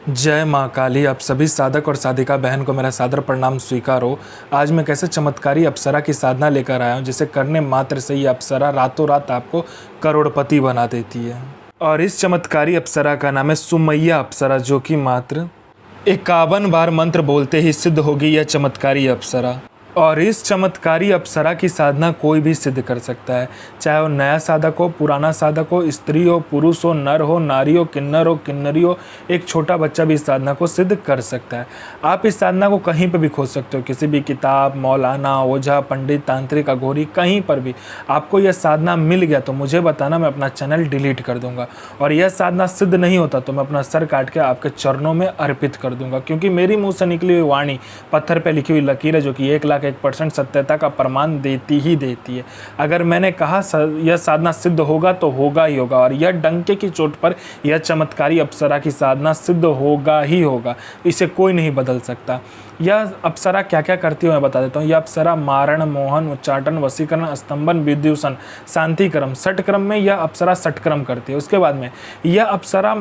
जय माँ काली। आप सभी साधक और साधिका बहन को मेरा सादर प्रणाम स्वीकार हो। आज मैं कैसे चमत्कारी अप्सरा की साधना लेकर आया हूँ जिसे करने मात्र से ही अप्सरा रातों रात आपको करोड़पति बना देती है। और इस चमत्कारी अप्सरा का नाम है सुमैया अप्सरा, जो कि मात्र 51 बार मंत्र बोलते ही सिद्ध होगी यह चमत्कारी अप्सरा। और इस चमत्कारी अप्सरा की साधना कोई भी सिद्ध कर सकता है, चाहे वो नया साधक हो, पुराना साधक हो, स्त्री हो, पुरुष हो, नर हो, नारी हो, किन्नरी हो, एक छोटा बच्चा भी इस साधना को सिद्ध कर सकता है। आप इस साधना को कहीं पर भी खोज सकते हो, किसी भी किताब, मौलाना, ओझा, पंडित, तांत्रिक, अघोरी, कहीं पर भी आपको यह साधना मिल गया तो मुझे बताना, मैं अपना चैनल डिलीट कर दूंगा। और यह साधना सिद्ध नहीं होता तो मैं अपना सर काट के आपके चरणों में अर्पित कर दूंगा, क्योंकि मेरी मुँह से निकली हुई वाणी पत्थर पर लिखी हुई लकीर है, जो कि 1,01% सत्यता का प्रमाण देती ही देती है। अगर मैंने कहा यह साधना सिद्ध होगा तो होगा ही होगा, और यह डंके की चोट पर यह चमत्कारी अप्सरा की साधना सिद्ध होगा ही होगा, इसे कोई नहीं बदल सकता। यह अप्सरा क्या क्या करती है मैं बता देता हूँ। यह अप्सरा मारण, मोहन, उच्चाटन, वशीकरण, स्तंभन, विद्युषण, शांतिक्रम, षटक्रम में यह अप्सरा षटक्रम करती है। उसके बाद में यह अप्सरा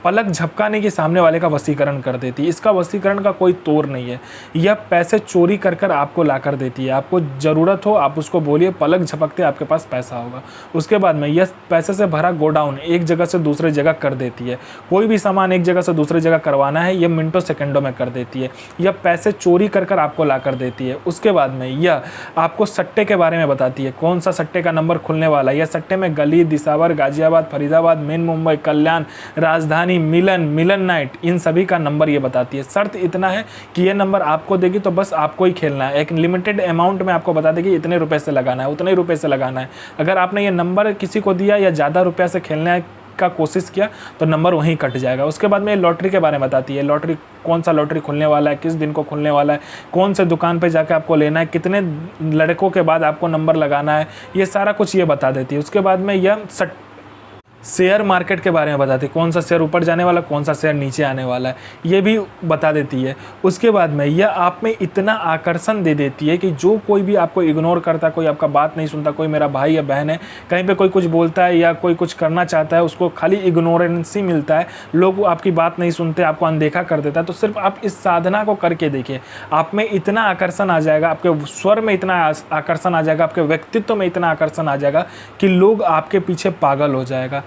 पलक झपकाने के सामने वाले का वशीकरण कर देती है। इसका वशीकरण का कोई तोड़ नहीं है। यह पैसे चोरी कर कर आपको ला कर देती है। आपको ज़रूरत हो आप उसको बोलिए, पलक झपकते आपके पास पैसा होगा। उसके बाद में यह पैसे से भरा गोडाउन एक जगह से दूसरी जगह कर देती है। कोई भी सामान एक जगह से दूसरी जगह करवाना है, यह मिनटों सेकंडों में कर देती है। यह पैसे चोरी कर कर आपको ला कर देती है। उसके बाद में यह आपको सट्टे के बारे में बताती है, कौन सा सट्टे का नंबर खुलने वाला है। यह सट्टे में गली, दिसावर, गाजियाबाद, फरीदाबाद, मेन मुंबई, कल्याण, राजधानी, मिलन नाइट, इन सभी का नंबर ये बताती है। शर्त इतना है कि यह नंबर आपको देगी तो बस आपको ही खेलना है। एक लिमिटेड अमाउंट में आपको बता देगी इतने रुपए से लगाना है, उतने रुपए से लगाना है। अगर आपने ये नंबर किसी को दिया या ज़्यादा रुपया से खेलने का कोशिश किया तो नंबर वहीं कट जाएगा। उसके बाद में लॉटरी के बारे में बताती है, लॉटरी कौन सा लॉटरी खुलने वाला है, किस दिन को खुलने वाला है, कौन से दुकान पे जाके आपको लेना है, कितने लड़कों के बाद आपको नंबर लगाना है, ये सारा कुछ ये बता देती है। उसके बाद में यह शेयर मार्केट के बारे में बताती है, कौन सा शेयर ऊपर जाने वाला, कौन सा शेयर नीचे आने वाला है, ये भी बता देती है। उसके बाद में यह आप में इतना आकर्षण दे देती है कि जो कोई भी आपको इग्नोर करता है, कोई आपका बात नहीं सुनता, कोई मेरा भाई या बहन है, कहीं पे कोई कुछ बोलता है या कोई कुछ करना चाहता है, उसको खाली इग्नोरेंस ही मिलता है, लोग आपकी बात नहीं सुनते, आपको अनदेखा कर देता है, तो सिर्फ आप इस साधना को करके देखिए, आप में इतना आकर्षण आ जाएगा, आपके स्वर में इतना आकर्षण आ जाएगा, आपके व्यक्तित्व में इतना आकर्षण आ जाएगा कि लोग आपके पीछे पागल हो जाएगा।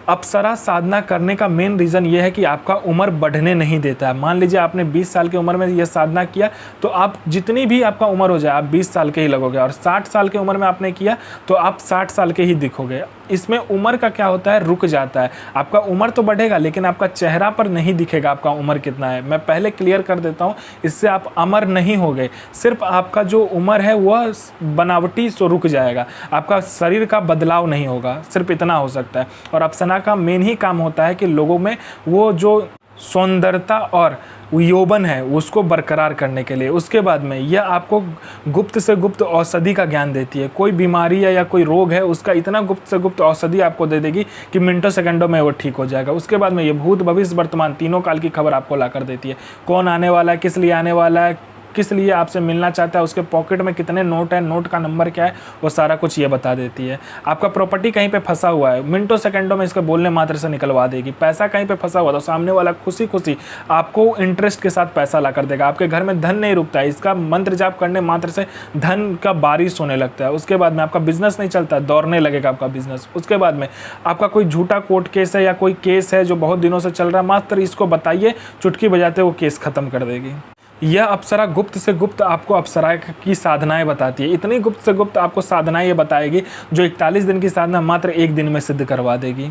अप्सरा साधना करने का मेन रीज़न ये है कि आपका उम्र बढ़ने नहीं देता है। मान लीजिए आपने 20 साल की उम्र में यह साधना किया तो आप जितनी भी आपका उम्र हो जाए आप 20 साल के ही लगोगे, और 60 साल की उम्र में आपने किया तो आप 60 साल के ही दिखोगे। इसमें उम्र का क्या होता है, रुक जाता है। आपका उम्र तो बढ़ेगा लेकिन आपका चेहरा पर नहीं दिखेगा आपका उम्र कितना है। मैं पहले क्लियर कर देता हूँ, इससे आप अमर नहीं हो गए, सिर्फ आपका जो उम्र है वह बनावटी सो रुक जाएगा, आपका शरीर का बदलाव नहीं होगा, सिर्फ इतना हो सकता है। और अप्सरा का मेन ही काम होता है कि लोगों में वो जो सौंदर्यता और यौवन है उसको बरकरार करने के लिए। उसके बाद में यह आपको गुप्त से गुप्त औषधि का ज्ञान देती है। कोई बीमारी है या कोई रोग है उसका इतना गुप्त से गुप्त औषधि आपको दे देगी कि मिनटों सेकंडों में वो ठीक हो जाएगा। उसके बाद में ये भूत, भविष्य, वर्तमान तीनों काल की खबर आपको ला कर देती है। कौन आने वाला है, किस लिए आने वाला है, किस लिए आपसे मिलना चाहता है, उसके पॉकेट में कितने नोट है, नोट का नंबर क्या है, वो सारा कुछ ये बता देती है। आपका प्रॉपर्टी कहीं पे फंसा हुआ है, मिनटों सेकंडों में इसके बोलने मात्र से निकलवा देगी। पैसा कहीं पे फंसा हुआ तो सामने वाला खुशी खुशी आपको इंटरेस्ट के साथ पैसा ला कर देगा। आपके घर में धन नहीं रुकता है, इसका मंत्र जाप करने मात्र से धन का बारिश होने लगता है। उसके बाद में आपका बिजनेस नहीं चलता, दौड़ने लगेगा आपका बिजनेस। उसके बाद में आपका कोई झूठा कोर्ट केस है या कोई केस है जो बहुत दिनों से चल रहा है, मात्र इसको बताइए, चुटकी बजाते वो केस खत्म कर देगी। यह अप्सरा गुप्त से गुप्त आपको अप्सरा की साधनाएं बताती है। इतनी गुप्त से गुप्त आपको साधनाएं ये बताएगी जो 41 दिन की साधना मात्र एक दिन में सिद्ध करवा देगी।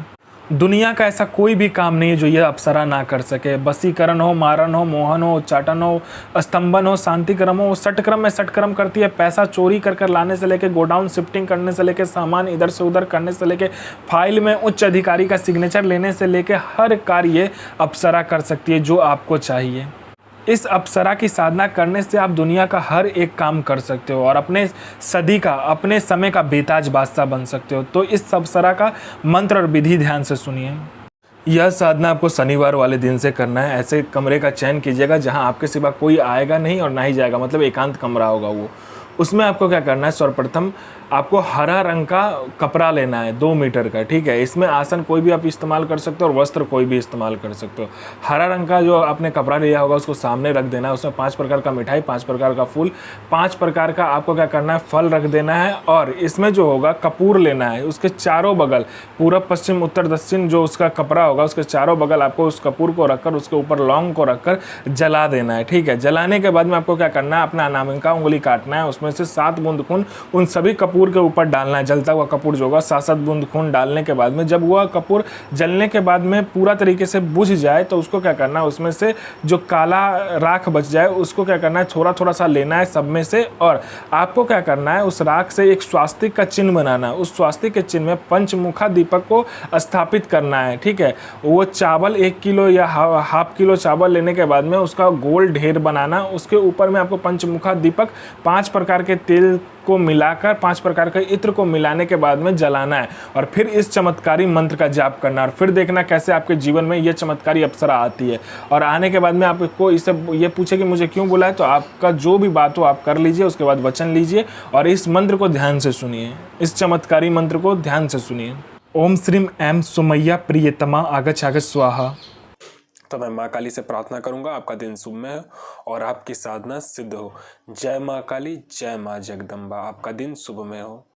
दुनिया का ऐसा कोई भी काम नहीं है जो यह अप्सरा ना कर सके। वशीकरण हो, मारण हो, मोहन हो, उच्चाटन हो, स्तंभन हो, शांतिक्रम हो, षटक्रम में षटक्रम करती है। पैसा चोरी कर कर लाने से लेके, गोडाउन शिफ्टिंग करने से लेके, सामान इधर से उधर करने से लेके, फाइल में उच्च अधिकारी का सिग्नेचर लेने से लेके हर कार्य अप्सरा कर सकती है जो आपको चाहिए। इस अप्सरा की साधना करने से आप दुनिया का हर एक काम कर सकते हो और अपने सदी का, अपने समय का बेताज बादशाह बन सकते हो। तो इस अप्सरा का मंत्र और विधि ध्यान से सुनिए। यह साधना आपको शनिवार वाले दिन से करना है। ऐसे कमरे का चयन कीजिएगा जहां आपके सिवा कोई आएगा नहीं और ना ही जाएगा, मतलब एकांत कमरा होगा वो। उसमें आपको क्या करना है, सर्वप्रथम आपको हरा रंग का कपड़ा लेना है 2 मीटर का, ठीक है। इसमें आसन कोई भी आप इस्तेमाल कर सकते हो और वस्त्र कोई भी इस्तेमाल कर सकते हो। हरा रंग का जो आपने कपड़ा लिया होगा उसको सामने रख देना है। उसमें 5 प्रकार का मिठाई, 5 प्रकार का फूल, 5 प्रकार का आपको क्या करना है, फल रख देना है। और इसमें जो होगा कपूर लेना है, उसके चारों बगल, पूरब पश्चिम उत्तर दक्षिण जो उसका कपड़ा होगा उसके चारों बगल आपको उस कपूर को रखकर उसके ऊपर लौंग को रखकर जला देना है, ठीक है। जलाने के बाद में आपको क्या करना है, अपना अनामिका उंगली काटना है, उसमें से 7 बूंद खून उन सभी कपूर के ऊपर डालना है। जलता हुआ कपूर जो होगा 7-7 बूंद खून डालने के बाद में, जब वह कपूर जलने के बाद में पूरा तरीके से बुझ जाए तो उसको क्या करना है, उसमें से जो काला राख बच जाए उसको क्या करना है, थोड़ा थोड़ा सा लेना है सब में से, और आपको क्या करना है, उस राख से एक स्वास्तिक का चिन्ह बनाना है। उस स्वास्तिक के चिन्ह में पंचमुखा दीपक को स्थापित करना है, ठीक है। वो चावल 1 किलो या हाफ किलो चावल लेने के बाद में उसका गोल ढेर बनाना, उसके ऊपर में आपको पंचमुखा दीपक 5 प्रकार के तेल को मिलाकर, 5 प्रकार के इत्र को मिलाने के बाद में जलाना है, और फिर इस चमत्कारी मंत्र का जाप करना, और फिर देखना कैसे आपके जीवन में ये चमत्कारी अप्सरा आती है। और आने के बाद में आपको इससे ये पूछे कि मुझे क्यों बुलाए, तो आपका जो भी बात हो आप कर लीजिए, उसके बाद वचन लीजिए और इस मंत्र को ध्यान से सुनिए, इस चमत्कारी मंत्र को ध्यान से सुनिए। ओम श्रीम ऐं सुमैया प्रियतमा आगच्छ आगच्छ स्वाहा। तो मैं माँ काली से प्रार्थना करूंगा आपका दिन शुभमय हो और आपकी साधना सिद्ध हो। जय माँ काली, जय माँ जगदम्बा। आपका दिन शुभमय हो।